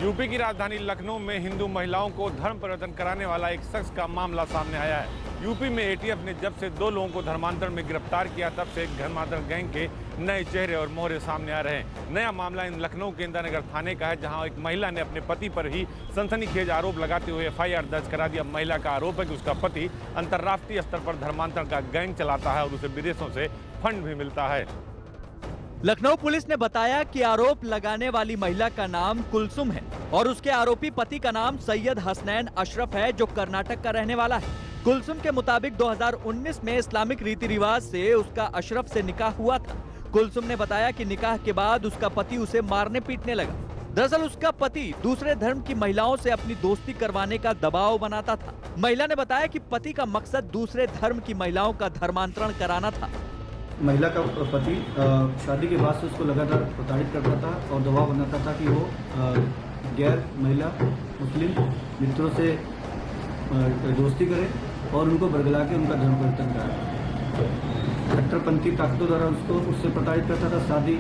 UP की राजधानी लखनऊ में हिंदू महिलाओं को धर्म परिवर्तन कराने वाला एक शख्स का मामला सामने आया है। यूपी में एटीएफ ने जब से 2 लोगों को धर्मांतरण में गिरफ्तार किया, तब से धर्मांतरण गैंग के नए चेहरे और मोहरे सामने आ रहे हैं। नया मामला इन लखनऊ के इंदिरा नगर थाने का है, जहां एक महिला ने अपने पति पर ही सनसनीखेज आरोप लगाते हुए एफआईआर दर्ज करा दिया। महिला का आरोप है कि उसका पति अंतर्राष्ट्रीय स्तर पर धर्मांतरण का गैंग चलाता है और उसे विदेशों से फंड भी मिलता है। लखनऊ पुलिस ने बताया कि आरोप लगाने वाली महिला का नाम कुलसुम है और उसके आरोपी पति का नाम सैयद हसनैन अशरफ है, जो कर्नाटक का रहने वाला है। कुलसुम के मुताबिक 2019 में इस्लामिक रीति रिवाज से उसका अशरफ से निकाह हुआ था। कुलसुम ने बताया कि निकाह के बाद उसका पति उसे मारने पीटने लगा। दरअसल उसका पति दूसरे धर्म की महिलाओं से अपनी दोस्ती करवाने का दबाव बनाता था। महिला ने बताया कि पति का मकसद दूसरे धर्म की महिलाओं का धर्मांतरण कराना था। महिला का पति शादी के बाद से उसको लगातार प्रताड़ित करता था और दबाव बनाता था कि वो गैर महिला मुस्लिम मित्रों से दोस्ती करे और उनको बरगला के उनका धर्म परिवर्तन कराए। कट्टरपंथी ताकतों द्वारा उससे प्रताड़ित करता था, शादी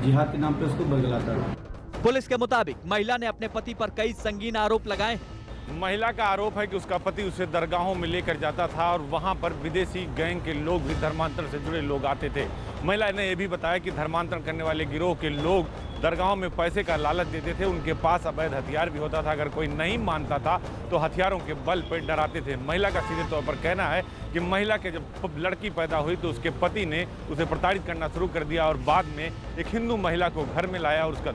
जिहाद के नाम पर उसको बरगलाता था। पुलिस के मुताबिक महिला ने अपने पति पर कई संगीन आरोप लगाए हैं। महिला का आरोप है कि उसका पति उसे दरगाहों में लेकर जाता था और वहां पर विदेशी गैंग के लोग भी धर्मांतरण से जुड़े लोग आते थे। महिला ने यह भी बताया कि धर्मांतरण करने वाले गिरोह के लोग दरगाहों में पैसे का लालच देते थे। उनके पास अवैध हथियार भी होता था। अगर कोई नहीं मानता था तो हथियारों के बल पर डराते थे। महिला का सीधे तौर पर कहना है कि महिला के जब लड़की पैदा हुई तो उसके पति ने उसे प्रताड़ित करना शुरू कर दिया और बाद में एक हिंदू महिला को घर में लाया और उसका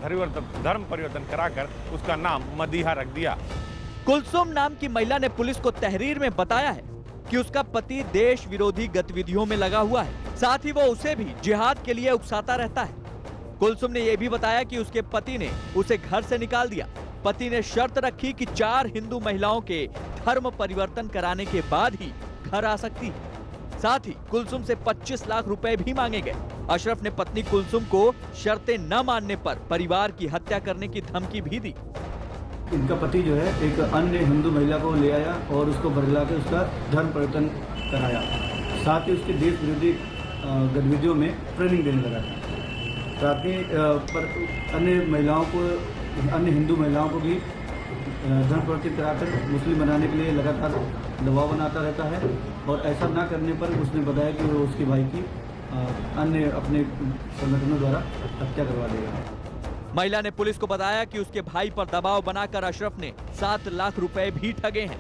धर्म परिवर्तन कराकर उसका नाम मदीहा रख दिया। कुलसुम नाम की महिला ने पुलिस को तहरीर में बताया है कि उसका पति देश विरोधी गतिविधियों में लगा हुआ है, साथ ही वो उसे भी जिहाद के लिए उकसाता रहता है। कुलसुम ने यह भी बताया कि उसके पति ने उसे घर से निकाल दिया। पति ने शर्त रखी कि 4 हिंदू महिलाओं के धर्म परिवर्तन कराने के बाद ही घर आ सकती है। साथ ही कुलसुम से 25 लाख रुपए भी मांगे गए। अशरफ ने पत्नी कुलसुम को शर्तें न मानने पर परिवार की हत्या करने की धमकी भी दी। इनका पति जो है एक अन्य हिंदू महिला को ले आया और उसको बरगला के उसका धर्म परिवर्तन कराया। साथ ही उसके देश विरोधी गतिविधियों में ट्रेनिंग देने लगा था। साथ ही अन्य हिंदू महिलाओं को भी धर्म परिवर्तन कराकर मुस्लिम बनाने के लिए लगातार दबाव बनाता रहता है और ऐसा ना करने पर उसने बताया कि वो उसके भाई की अन्य अपने संगठनों द्वारा हत्या करवा देगा। महिला ने पुलिस को बताया कि उसके भाई पर दबाव बनाकर अशरफ ने 7 लाख रुपए भी ठगे हैं।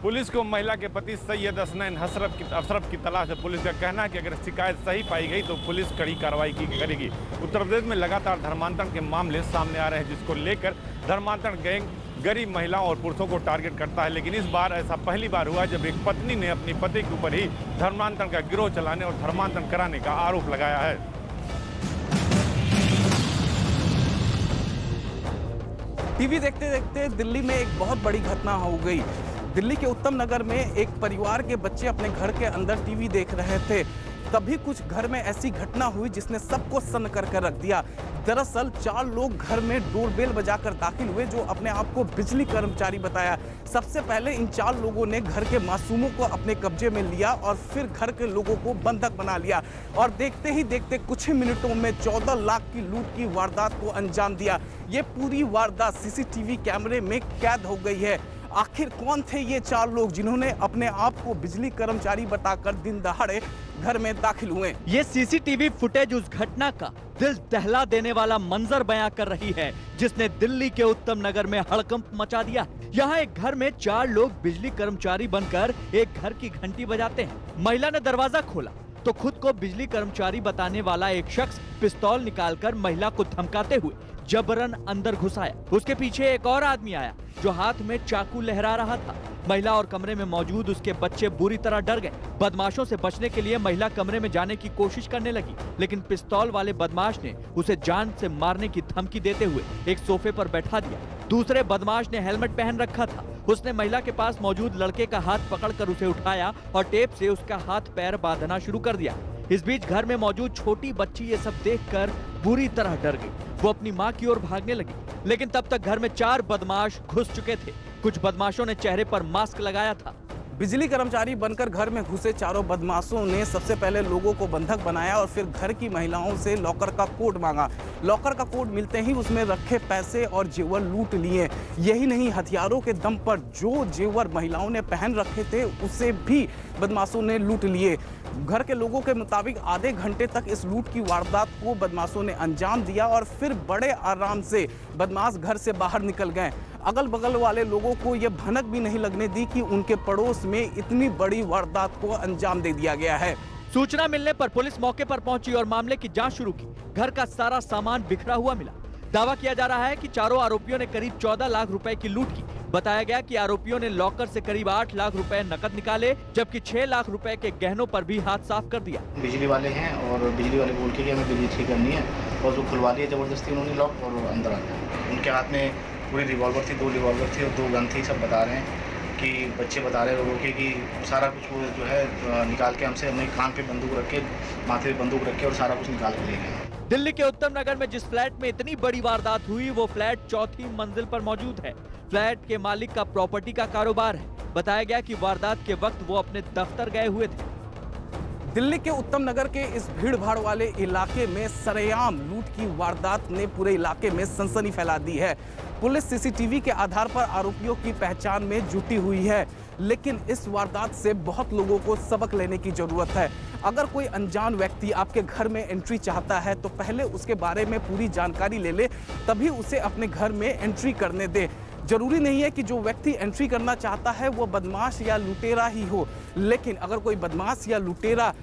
पुलिस को महिला के पति सैयद हसनैन अशरफ की तलाश है। पुलिस का कहना है कि अगर शिकायत सही पाई गई तो पुलिस कड़ी कार्रवाई करेगी। उत्तर प्रदेश में लगातार धर्मांतरण के मामले सामने आ रहे हैं, जिसको लेकर धर्मांतरण गैंग गरीब महिलाओं और पुरुषों को टारगेट करता है। लेकिन इस बार ऐसा पहली बार हुआ जब एक पत्नी ने अपने पति के ऊपर ही धर्मांतरण का गिरोह चलाने और धर्मांतरण कराने का आरोप लगाया है। टीवी देखते देखते दिल्ली में एक बहुत बड़ी घटना हो गई। दिल्ली के उत्तम नगर में एक परिवार के बच्चे अपने घर के अंदर टीवी देख रहे थे, तभी कुछ घर में ऐसी घटना हुई जिसने सबको सन्न कर रख दिया। दरअसल 4 लोग घर में डोरबेल बजाकर दाखिल हुए, जो अपने आप को बिजली कर्मचारी बताया। सबसे पहले इन 4 लोगों ने घर के मासूमों को अपने कब्जे में लिया और फिर घर के लोगों को बंधक बना लिया और देखते ही देखते कुछ ही मिनटों में 14 लाख की लूट की वारदात को अंजाम दिया। ये पूरी वारदात सीसीटीवी कैमरे में कैद हो गई है। आखिर कौन थे ये 4 लोग जिन्होंने अपने आप को बिजली कर्मचारी बताकर दिन दहाड़े घर में दाखिल हुए? ये सीसीटीवी फुटेज उस घटना का दिल दहला देने वाला मंजर बयां कर रही है, जिसने दिल्ली के उत्तम नगर में हड़कंप मचा दिया। यहाँ एक घर में 4 लोग बिजली कर्मचारी बनकर एक घर की घंटी बजाते हैं। महिला ने दरवाजा खोला तो खुद को बिजली कर्मचारी बताने वाला एक शख्स पिस्तौल निकालकर महिला को धमकाते हुए जबरन अंदर घुस आया। उसके पीछे एक और आदमी आया जो हाथ में चाकू लहरा रहा था। महिला और कमरे में मौजूद उसके बच्चे बुरी तरह डर गए। बदमाशों से बचने के लिए महिला कमरे में जाने की कोशिश करने लगी, लेकिन पिस्तौल वाले बदमाश ने उसे जान से मारने की धमकी देते हुए एक सोफे पर बैठा दिया। दूसरे बदमाश ने हेलमेट पहन रखा था। उसने महिला के पास मौजूद लड़के का हाथ पकड़कर उसे उठाया और टेप से उसका हाथ पैर बांधना शुरू कर दिया। इस बीच घर में मौजूद छोटी बच्ची ये सब देखकर बुरी तरह डर गई। वो अपनी मां की ओर भागने लगी, लेकिन तब तक घर में 4 बदमाश घुस चुके थे। कुछ बदमाशों ने चेहरे पर मास्क लगाया था। बिजली कर्मचारी बनकर घर में घुसे चारों बदमाशों ने सबसे पहले लोगों को बंधक बनाया और फिर घर की महिलाओं से लॉकर का कोड मांगा। लॉकर का कोड मिलते ही उसमें रखे पैसे और जेवर लूट लिए। यही नहीं, हथियारों के दम पर जो जेवर महिलाओं ने पहन रखे थे उसे भी बदमाशों ने लूट लिए। घर के लोगों के मुताबिक आधे घंटे तक इस लूट की वारदात को बदमाशों ने अंजाम दिया और फिर बड़े आराम से बदमाश घर से बाहर निकल गए। अगल बगल वाले लोगों को यह भनक भी नहीं लगने दी कि उनके पड़ोस में इतनी बड़ी वारदात को अंजाम दे दिया गया है। सूचना मिलने पर पुलिस मौके पर पहुंची और मामले की जांच शुरू की। घर का सारा सामान बिखरा हुआ मिला। दावा किया जा रहा है कि चारों आरोपियों ने करीब 14 लाख रुपए की लूट की। बताया गया कि आरोपियों ने लॉकर से करीब 8 लाख रुपए नकद निकाले, जबकि 6 लाख रुपए के गहनों पर भी हाथ साफ कर दिया। बिजली वाले हैं और बिजली वाले बोल के कि हमें बिजली ठीक करनी है और जो खुलवा दिया जबरदस्ती उन्होंने लॉक और अंदर आ गए। उनके हाथ में पूरी रिवॉल्वर थी, 2 रिवॉल्वर थी और 2 गन थी। सब बता रहे हैं कि बच्चे बता रहे हैं लोगों के कि सारा कुछ वो जो है निकाल के हमसे अपने कान पे बंदूक रख के, माथे पे बंदूक रख के और सारा कुछ निकाल के ले गए। दिल्ली के उत्तम नगर में जिस फ्लैट में इतनी बड़ी वारदात हुई वो फ्लैट 4थी मंजिल पर मौजूद है। फ्लैट के मालिक का प्रॉपर्टी का कारोबार है। बताया गया कि वारदात के वक्त वो अपने दफ्तर गए हुए थे। दिल्ली के उत्तम नगर के इस भीड़ भाड़ वाले इलाके में सरेआम लूट की वारदात ने पूरे इलाके में सनसनी फैला दी है। पुलिस सीसीटीवी के आधार पर आरोपियों की पहचान में जुटी हुई है, लेकिन इस वारदात से बहुत लोगों को सबक लेने की जरूरत है। अगर कोई अनजान व्यक्ति आपके घर में एंट्री चाहता है तो पहले उसके बारे में पूरी जानकारी ले ले, तभी उसे अपने घर में एंट्री करने दे। जरूरी नहीं है कि जो व्यक्ति एंट्री करना चाहता है वो बदमाश या लुटेरा ही हो, लेकिन अगर कोई बदमाश या लुटेरा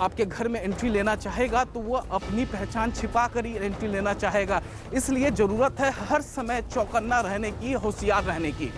आपके घर में एंट्री लेना चाहेगा तो वो अपनी पहचान छिपा कर ही एंट्री लेना चाहेगा। इसलिए जरूरत है हर समय चौकन्ना रहने की, होशियार रहने की।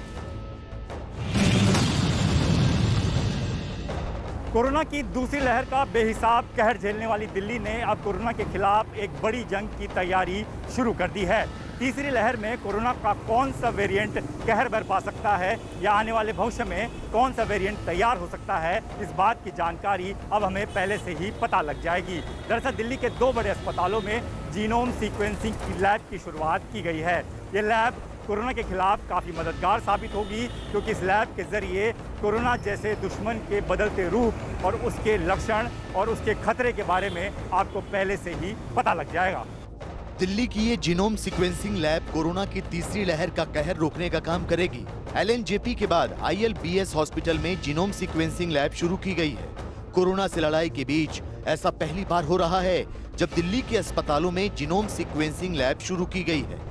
कोरोना की दूसरी लहर का बेहिसाब कहर झेलने वाली दिल्ली ने अब कोरोना के खिलाफ एक बड़ी जंग की तैयारी शुरू कर दी है। तीसरी लहर में कोरोना का कौन सा वेरिएंट कहर बरपा सकता है या आने वाले भविष्य में कौन सा वेरिएंट तैयार हो सकता है, इस बात की जानकारी अब हमें पहले से ही पता लग जाएगी। दरअसल दिल्ली के 2 बड़े अस्पतालों में जीनोम सीक्वेंसिंग की लैब की शुरुआत की गई है। ये लैब कोरोना के खिलाफ काफ़ी मददगार साबित होगी, क्योंकि इस लैब के जरिए कोरोना जैसे दुश्मन के बदलते रूप और उसके लक्षण और उसके खतरे के बारे में आपको पहले से ही पता लग जाएगा। दिल्ली की ये जीनोम सीक्वेंसिंग लैब कोरोना की तीसरी लहर का कहर रोकने का काम करेगी। LNJP के बाद ILBS हॉस्पिटल में जीनोम सीक्वेंसिंग लैब शुरू की गई है। कोरोना से लड़ाई के बीच ऐसा पहली बार हो रहा है जब दिल्ली के अस्पतालों में जीनोम सीक्वेंसिंग लैब शुरू की गई है।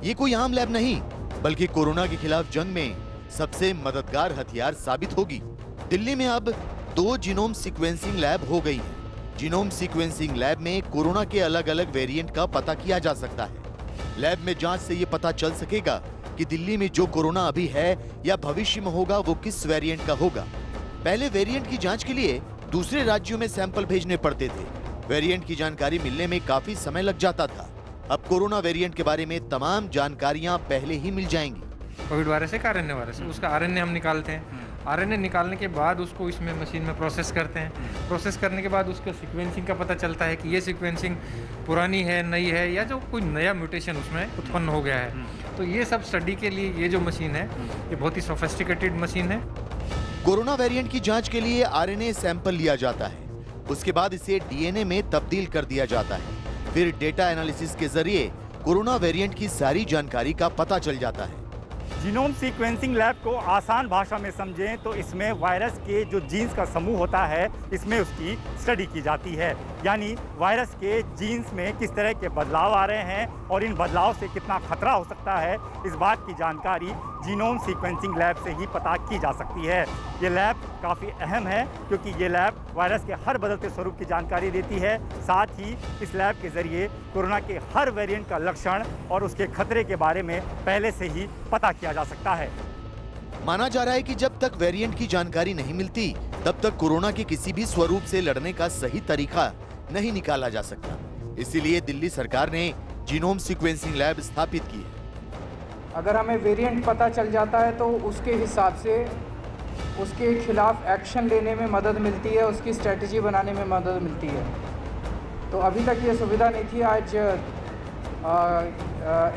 ये कोई आम लैब नहीं, बल्कि कोरोना के खिलाफ जंग में सबसे मददगार हथियार साबित होगी। दिल्ली में अब 2 जीनोम सीक्वेंसिंग लैब हो गई हैं। जीनोम सीक्वेंसिंग लैब में कोरोना के अलग अलग वेरिएंट का पता किया जा सकता है। लैब में जांच से ये पता चल सकेगा कि दिल्ली में जो कोरोना अभी है या भविष्य में होगा वो किस वेरिएंट का होगा। पहले वेरिएंट की जांच के लिए दूसरे राज्यों में सैंपल भेजने पड़ते थे। वेरिएंट की जानकारी मिलने में काफी समय लग जाता था। अब कोरोना वेरिएंट के बारे में तमाम जानकारियां पहले ही मिल जाएंगी। कोविड वायरस है कि आरएनए वायरस है, उसका आरएनए हम निकालते हैं। आरएनए निकालने के बाद उसको इसमें मशीन में प्रोसेस करते हैं। प्रोसेस करने के बाद उसका सीक्वेंसिंग का पता चलता है कि ये सीक्वेंसिंग पुरानी है, नई है, या जो कोई नया म्यूटेशन उसमें उत्पन्न हो गया है। तो ये सब स्टडी के लिए ये जो मशीन है ये बहुत ही सोफिस्टिकेटेड मशीन है। कोरोना वेरिएंट की जांच के लिए आरएनए सैंपल लिया जाता है, उसके बाद इसे डीएनए में तब्दील कर दिया जाता है। फिर डेटा एनालिसिस के जरिए कोरोना वेरिएंट की सारी जानकारी का पता चल जाता है। जीनोम सीक्वेंसिंग लैब को आसान भाषा में समझें तो इसमें वायरस के जो जीन्स का समूह होता है इसमें उसकी स्टडी की जाती है। यानी वायरस के जीन्स में किस तरह के बदलाव आ रहे हैं और इन बदलाव से कितना खतरा हो सकता है, इस बात की जानकारी जीनोम सीक्वेंसिंग लैब से ही पता की जा सकती है। ये लैब काफ़ी अहम है क्योंकि ये लैब वायरस के हर बदलते स्वरूप की जानकारी देती है। साथ ही इस लैब के जरिए कोरोना के हर वेरिएंट का लक्षण और उसके खतरे के बारे में पहले से ही पता किया जा सकता है। माना जा रहा है कि जब तक वेरिएंट की जानकारी नहीं मिलती तब तक कोरोना के किसी भी स्वरूप से लड़ने का सही तरीका नहीं निकाला जा सकता। इसीलिए दिल्ली सरकार ने जीनोम सीक्वेंसिंग लैब स्थापित की है। अगर हमें वेरिएंट पता चल जाता है तो उसके हिसाब से उसके खिलाफ एक्शन लेने में मदद मिलती है, उसकी स्ट्रेटजी बनाने में मदद मिलती है। तो अभी तक ये सुविधा नहीं थी। आज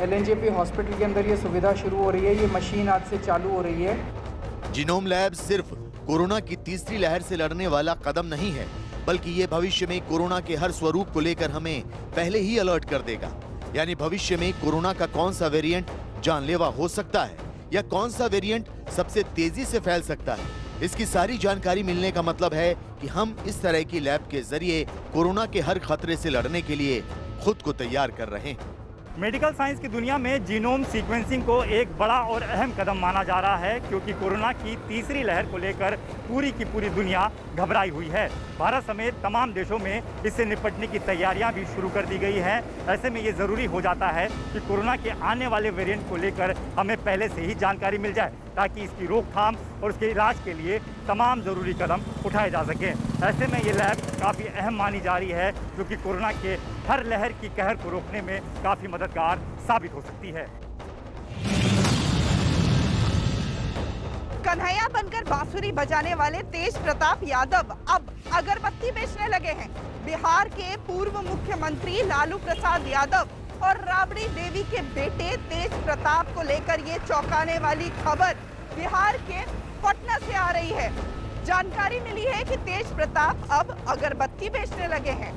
LNJP हॉस्पिटल के अंदर ये सुविधा शुरू हो रही है। ये मशीन आज से चालू हो रही है। जीनोम लैब सिर्फ कोरोना की तीसरी लहर से लड़ने वाला कदम नहीं है, बल्कि ये भविष्य में कोरोना के हर स्वरूप को लेकर हमें पहले ही अलर्ट कर देगा। यानी भविष्य में कोरोना का कौन सा वेरिएंट जानलेवा हो सकता है या कौन सा वेरिएंट सबसे तेजी से फैल सकता है, इसकी सारी जानकारी मिलने का मतलब है कि हम इस तरह की लैब के जरिए कोरोना के हर खतरे से लड़ने के लिए खुद को तैयार कर रहे हैं। मेडिकल साइंस की दुनिया में जीनोम सीक्वेंसिंग को एक बड़ा और अहम कदम माना जा रहा है, क्योंकि कोरोना की तीसरी लहर को लेकर पूरी की पूरी दुनिया घबराई हुई है। भारत समेत तमाम देशों में इससे निपटने की तैयारियां भी शुरू कर दी गई हैं। ऐसे में ये ज़रूरी हो जाता है कि कोरोना के आने वाले वेरिएंट को लेकर हमें पहले से ही जानकारी मिल जाए, ताकि इसकी रोकथाम और उसके इलाज के लिए तमाम ज़रूरी कदम उठाए जा सकें। ऐसे में ये लैब काफ़ी अहम मानी जा रही है, जो कि कोरोना के हर लहर की कहर को रोकने में काफ़ी मददगार साबित हो सकती है। कन्हैया बनकर बांसुरी बजाने वाले तेज प्रताप यादव अब अगरबत्ती बेचने लगे हैं। बिहार के पूर्व मुख्यमंत्री लालू प्रसाद यादव और राबड़ी देवी के बेटे तेज प्रताप को लेकर ये चौंकाने वाली खबर बिहार के पटना से आ रही है। जानकारी मिली है कि तेज प्रताप अब अगरबत्ती बेचने लगे हैं।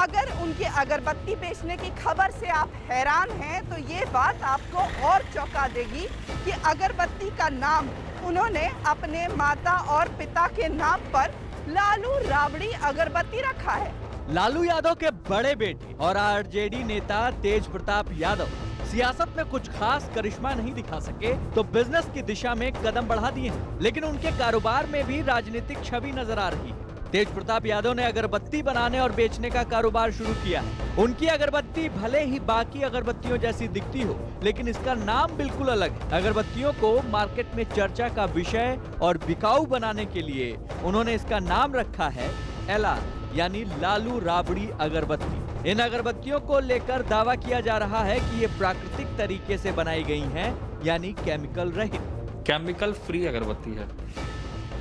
अगर उनके अगरबत्ती बेचने की खबर से आप हैरान हैं, तो ये बात आपको और चौंका देगी कि अगरबत्ती का नाम उन्होंने अपने माता और पिता के नाम पर लालू राबड़ी अगरबत्ती रखा है। लालू यादव के बड़े बेटे और आरजेडी नेता तेज प्रताप यादव सियासत में कुछ खास करिश्मा नहीं दिखा सके, तो बिजनेस की दिशा में कदम बढ़ा दिए हैं, लेकिन उनके कारोबार में भी राजनीतिक छवि नजर आ रही है। तेज प्रताप यादव ने अगरबत्ती बनाने और बेचने का कारोबार शुरू किया है। उनकी अगरबत्ती भले ही बाकी अगरबत्तियों जैसी दिखती हो, लेकिन इसका नाम बिल्कुल अलग है। अगरबत्तियों को मार्केट में चर्चा का विषय और बिकाऊ बनाने के लिए उन्होंने इसका नाम रखा है LR, यानी लालू राबड़ी अगरबत्ती। इन अगरबत्तियों को लेकर दावा किया जा रहा है कि ये प्राकृतिक तरीके से बनाई गई हैं, यानी केमिकल रहित। केमिकल फ्री अगरबत्ती है,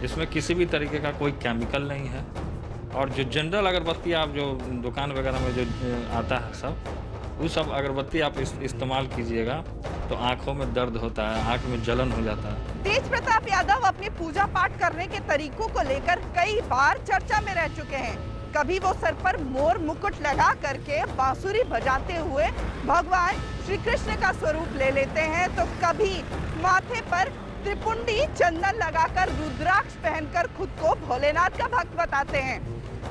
इसमें किसी भी तरीके का कोई केमिकल नहीं है। और जो जनरल अगरबत्ती आप जो दुकान वगैरह में जो आता है वो सब अगरबत्ती आप इस्तेमाल कीजिएगा तो आंखों में दर्द होता है, आंख में जलन हो जाता है। तेज प्रताप यादव अपने पूजा पाठ करने के तरीकों को लेकर कई बार चर्चा में रह चुके हैं। कभी वो सर पर मोर मुकुट लगा करके बांसुरी बजाते हुए भगवान श्री कृष्ण का स्वरूप ले लेते हैं, तो कभी माथे पर त्रिपुंडी चंदन लगाकर रुद्राक्ष पहनकर खुद को भोलेनाथ का भक्त बताते हैं।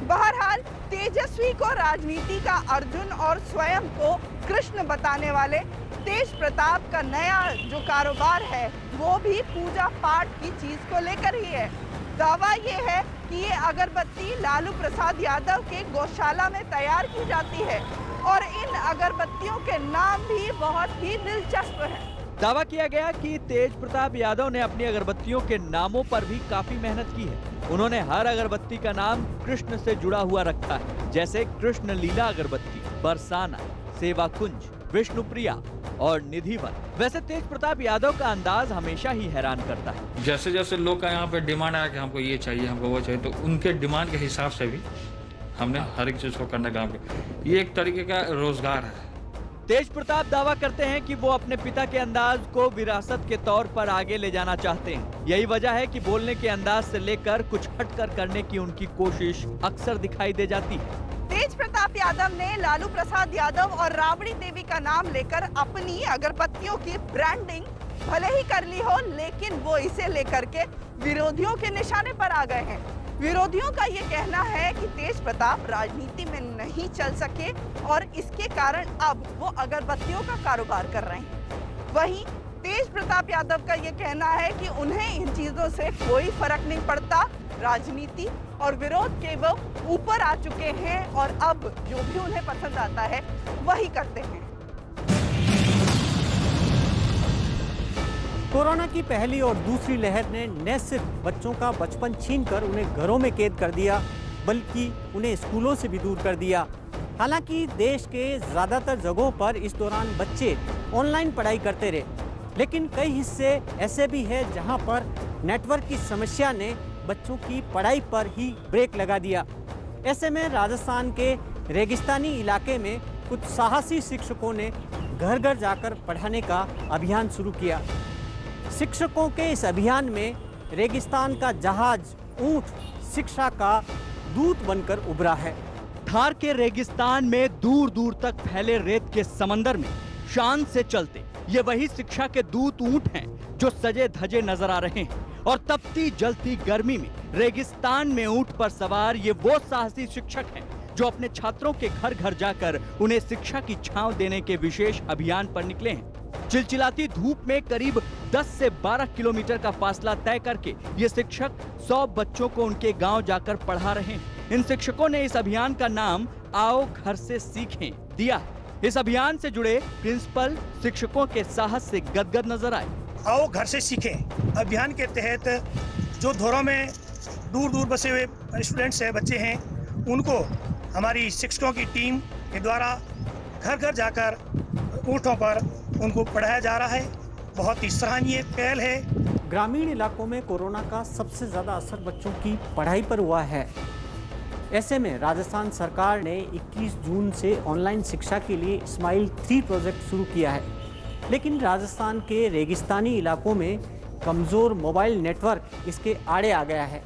बहरहाल तेजस्वी को राजनीति का अर्जुन और स्वयं को कृष्ण बताने वाले तेज प्रताप का नया जो कारोबार है वो भी पूजा पाठ की चीज को लेकर ही है। दावा ये है कि ये अगरबत्ती लालू प्रसाद यादव के गौशाला में तैयार की जाती है और इन अगरबत्तियों के नाम भी बहुत ही दिलचस्प हैं। दावा किया गया कि तेज प्रताप यादव ने अपनी अगरबत्तियों के नामों पर भी काफी मेहनत की है। उन्होंने हर अगरबत्ती का नाम कृष्ण से जुड़ा हुआ रखा है, जैसे कृष्ण लीला अगरबत्ती, बरसाना, सेवा कुंज, विष्णुप्रिया और निधिवन। वैसे तेज प्रताप यादव का अंदाज हमेशा ही हैरान करता है। जैसे जैसे लोग का यहाँ पे डिमांड आया कि हमको ये चाहिए, हमको वो चाहिए, तो उनके डिमांड के हिसाब से भी हमने हर एक चीज को करने का, ये एक तरीके का रोजगार है। तेज प्रताप दावा करते हैं कि वो अपने पिता के अंदाज को विरासत के तौर पर आगे ले जाना चाहते हैं। यही वजह है कि बोलने के अंदाज से लेकर कुछ हटकर करने की उनकी कोशिश अक्सर दिखाई दे जाती है। तेज प्रताप यादव ने लालू प्रसाद यादव और राबड़ी देवी का नाम लेकर अपनी अगरबत्तियों की ब्रांडिंग भले ही कर ली हो, लेकिन वो इसे लेकर के विरोधियों के निशाने पर आ गए हैं। विरोधियों का ये कहना है कि तेज प्रताप राजनीति में नहीं चल सके और इसके कारण अब वो अगरबत्तियों का कारोबार कर रहे हैं। वहीं तेज प्रताप यादव का ये कहना है कि उन्हें इन चीजों से कोई फर्क नहीं पड़ता, राजनीति और विरोध के वो ऊपर आ चुके हैं और अब जो भी उन्हें पसंद आता है वही करते हैं। कोरोना की पहली और दूसरी लहर ने न सिर्फ बच्चों का बचपन छीनकर उन्हें घरों में कैद कर दिया, बल्कि उन्हें स्कूलों से भी दूर कर दिया। हालांकि देश के ज़्यादातर जगहों पर इस दौरान बच्चे ऑनलाइन पढ़ाई करते रहे, लेकिन कई हिस्से ऐसे भी हैं जहां पर नेटवर्क की समस्या ने बच्चों की पढ़ाई पर ही ब्रेक लगा दिया। ऐसे में राजस्थान के रेगिस्तानी इलाके में कुछ साहसी शिक्षकों ने घर घर जाकर पढ़ाने का अभियान शुरू किया। शिक्षकों के इस अभियान में रेगिस्तान का जहाज ऊंट शिक्षा का दूत बनकर उभरा है। थार के रेगिस्तान में दूर दूर तक फैले रेत के समंदर में शान से चलते ये वही शिक्षा के दूत ऊंट हैं जो सजे धजे नजर आ रहे हैं। और तपती जलती गर्मी में रेगिस्तान में ऊंट पर सवार ये वो साहसी शिक्षक हैं जो अपने छात्रों के घर घर जाकर उन्हें शिक्षा की छांव देने के विशेष अभियान पर निकले हैं। चिलचिलाती धूप में करीब 10 से 12 किलोमीटर का फासला तय करके ये शिक्षक 100 बच्चों को उनके गांव जाकर पढ़ा रहे हैं। इन शिक्षकों ने इस अभियान का नाम आओ घर से सीखें दिया है। इस अभियान से जुड़े प्रिंसिपल शिक्षकों के साहस से गदगद नजर आए। आओ घर से सीखें अभियान के तहत जो धोरों में दूर दूर बसे हुए स्टूडेंट्स हैं, बच्चे हैं, उनको हमारी शिक्षकों की टीम के द्वारा घर घर जाकर ऊँटों पर उनको पढ़ाया जा रहा है। बहुत ही सराहनीय पहल है। ग्रामीण इलाकों में कोरोना का सबसे ज़्यादा असर बच्चों की पढ़ाई पर हुआ है। ऐसे में राजस्थान सरकार ने 21 जून से ऑनलाइन शिक्षा के लिए स्माइल 3 प्रोजेक्ट शुरू किया है, लेकिन राजस्थान के रेगिस्तानी इलाकों में कमज़ोर मोबाइल नेटवर्क इसके आड़े आ गया है।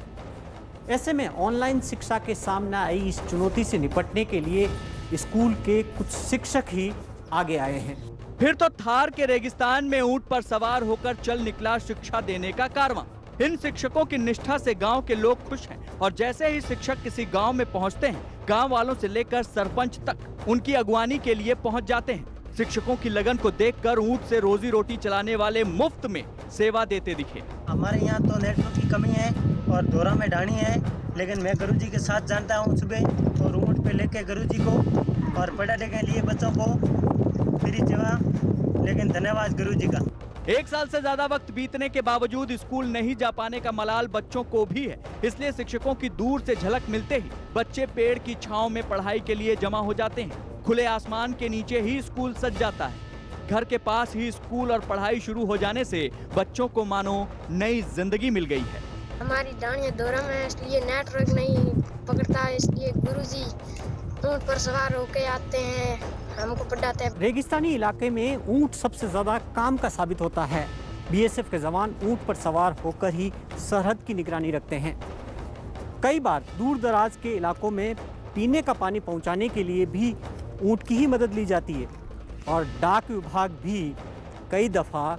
ऐसे में ऑनलाइन शिक्षा के सामने आई इस चुनौती से निपटने के लिए स्कूल के कुछ शिक्षक ही आगे आए हैं। फिर तो थार के रेगिस्तान में ऊंट पर सवार होकर चल निकला शिक्षा देने का कारवां। इन शिक्षकों की निष्ठा से गांव के लोग खुश हैं और जैसे ही शिक्षक किसी गांव में पहुंचते हैं, गांव वालों से लेकर सरपंच तक उनकी अगवानी के लिए पहुंच जाते हैं। शिक्षकों की लगन को देखकर ऊंट से रोजी रोटी चलाने वाले मुफ्त में सेवा देते दिखे। हमारे यहाँ तो नेटवर्क की कमी है और दौरा में डाणी है, लेकिन मैं गुरुजी के साथ जानता हूँ सुबह और ऊँट पे लेके गुरुजी को और पढ़ाने के लिए बच्चों को मेरी सेवा। लेकिन धन्यवाद गुरुजी का। 1 साल से ज्यादा वक्त बीतने के बावजूद स्कूल नहीं जा पाने का मलाल बच्चों को भी है। इसलिए शिक्षकों की दूर से झलक मिलते ही बच्चे पेड़ की छांव में पढ़ाई के लिए जमा हो जाते हैं। खुले आसमान के नीचे ही स्कूल सज जाता है। घर के पास ही स्कूल और पढ़ाई शुरू हो जाने से बच्चों को मानो नई जिंदगी मिल गई है। हमारी डाणिया दौरा में इसलिए नेटवर्क नहीं पकड़ता, इसलिए गुरुजी ऊंट पर सवार होके आते हैं, हमको पढ़ाते हैं। रेगिस्तानी इलाके में ऊंट सबसे ज्यादा काम का साबित होता है। बीएसएफ के जवान ऊंट पर सवार होकर ही सरहद की निगरानी रखते हैं। कई बार दूर दराज के इलाकों में पीने का पानी पहुंचाने के लिए भी ऊंट की ही मदद ली जाती है और डाक विभाग भी कई दफा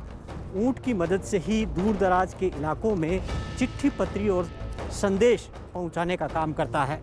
ऊंट की मदद से ही दूर दराज के इलाकों में चिट्ठी पत्री और संदेश पहुंचाने का काम करता है।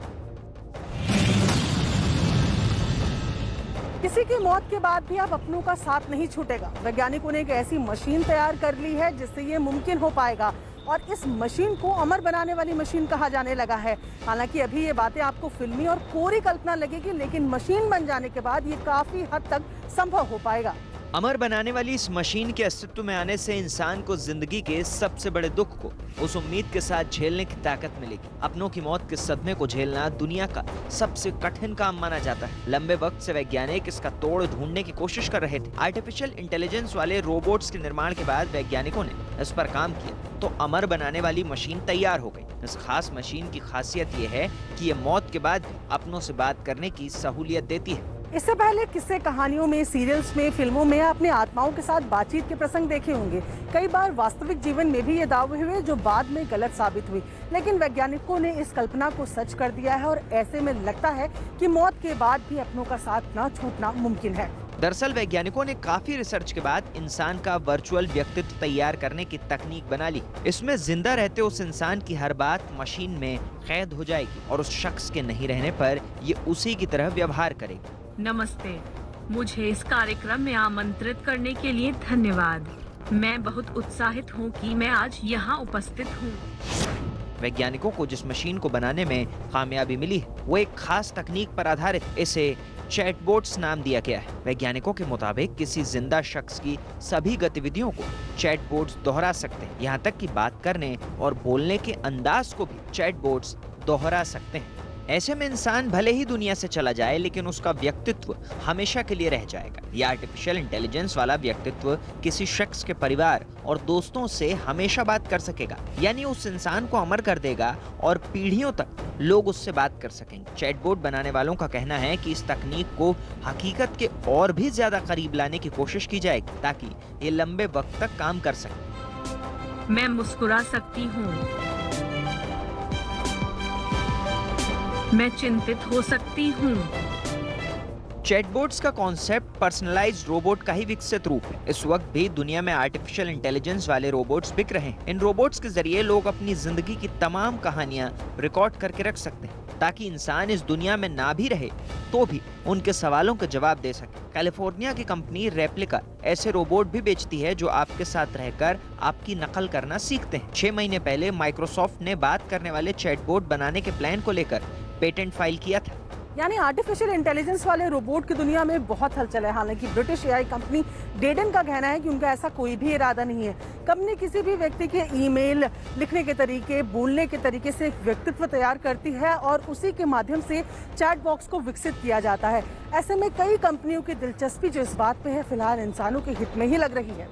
किसी की मौत के बाद भी अब अपनों का साथ नहीं छूटेगा। वैज्ञानिकों ने एक ऐसी मशीन तैयार कर ली है जिससे ये मुमकिन हो पाएगा और इस मशीन को अमर बनाने वाली मशीन कहा जाने लगा है। हालांकि अभी ये बातें आपको फिल्मी और कोरी कल्पना लगेगी, लेकिन मशीन बन जाने के बाद ये काफी हद तक संभव हो पाएगा। अमर बनाने वाली इस मशीन के अस्तित्व में आने से इंसान को जिंदगी के सबसे बड़े दुख को उस उम्मीद के साथ झेलने की ताकत मिलेगी। अपनों की मौत के सदमे को झेलना दुनिया का सबसे कठिन काम माना जाता है। लंबे वक्त से वैज्ञानिक इसका तोड़ ढूंढने की कोशिश कर रहे थे। आर्टिफिशियल इंटेलिजेंस वाले रोबोट्स के निर्माण के बाद वैज्ञानिकों ने इस पर काम किया तो अमर बनाने वाली मशीन तैयार हो गई। इस खास मशीन की खासियत ये है कि ये मौत के बाद भी अपनों से बात करने की सहूलियत देती है। इससे पहले किस्से कहानियों में, सीरियल्स में, फिल्मों में आपने आत्माओं के साथ बातचीत के प्रसंग देखे होंगे। कई बार वास्तविक जीवन में भी ये दावे हुए जो बाद में गलत साबित हुई, लेकिन वैज्ञानिकों ने इस कल्पना को सच कर दिया है और ऐसे में लगता है कि मौत के बाद भी अपनों का साथ न छूटना मुमकिन है। दरअसल वैज्ञानिकों ने काफी रिसर्च के बाद इंसान का वर्चुअल व्यक्तित्व तैयार करने की तकनीक बना ली। इसमें जिंदा रहते उस इंसान की हर बात मशीन में कैद हो जाएगी और उस शख्स के नहीं रहने पर ये उसी की तरह व्यवहार करेगी। नमस्ते, मुझे इस कार्यक्रम में आमंत्रित करने के लिए धन्यवाद। मैं बहुत उत्साहित हूँ कि मैं आज यहाँ उपस्थित हूँ। वैज्ञानिकों को जिस मशीन को बनाने में कामयाबी मिली है वो एक खास तकनीक पर आधारित, इसे चैटबॉट्स नाम दिया गया है। वैज्ञानिकों के मुताबिक किसी जिंदा शख्स की सभी गतिविधियों को चैटबॉट्स दोहरा सकते हैं। यहाँ तक कि बात करने और बोलने के अंदाज को भी चैटबॉट्स दोहरा सकते हैं। ऐसे में इंसान भले ही दुनिया से चला जाए लेकिन उसका व्यक्तित्व हमेशा के लिए रह जाएगा। यह आर्टिफिशियल इंटेलिजेंस वाला व्यक्तित्व किसी शख्स के परिवार और दोस्तों से हमेशा बात कर सकेगा, यानी उस इंसान को अमर कर देगा और पीढ़ियों तक लोग उससे बात कर सकेंगे। चैटबॉट बनाने वालों का कहना है कि इस तकनीक को हकीकत के और भी ज्यादा करीब लाने की कोशिश की जाएगी ताकि ये लंबे वक्त तक काम कर सके। मैं मुस्कुरा सकती हूँ, मैं चिंतित हो सकती हूँ। चैटबॉट्स का कॉन्सेप्ट पर्सनलाइज्ड रोबोट का ही विकसित रूप है। इस वक्त भी दुनिया में आर्टिफिशियल इंटेलिजेंस वाले रोबोट्स बिक रहे हैं। इन रोबोट्स के जरिए लोग अपनी जिंदगी की तमाम कहानियां रिकॉर्ड करके रख सकते हैं, ताकि इंसान इस दुनिया में ना भी रहे तो भी उनके सवालों के जवाब दे सके। कैलिफोर्निया की कंपनी रेप्लिका ऐसे रोबोट भी बेचती है जो आपके साथ रहकर आपकी नकल करना सीखते हैं। 6 महीने पहले माइक्रोसॉफ्ट ने बात करने वाले चैटबॉट बनाने के प्लान को लेकर पेटेंट फाइल किया था। यानी आर्टिफिशियल इंटेलिजेंस वाले रोबोट की दुनिया में बहुत हलचल है। हालांकि ब्रिटिश एआई कंपनी डेडन का कहना है कि उनका ऐसा कोई भी इरादा नहीं है। कंपनी किसी भी व्यक्ति के ईमेल, लिखने के तरीके, बोलने के तरीके से एक व्यक्तित्व तैयार करती है और उसी के माध्यम से चैट बॉक्स को विकसित किया जाता है। ऐसे में कई कंपनियों की दिलचस्पी जो इस बात पे है, फिलहाल इंसानों के हित में ही लग रही है।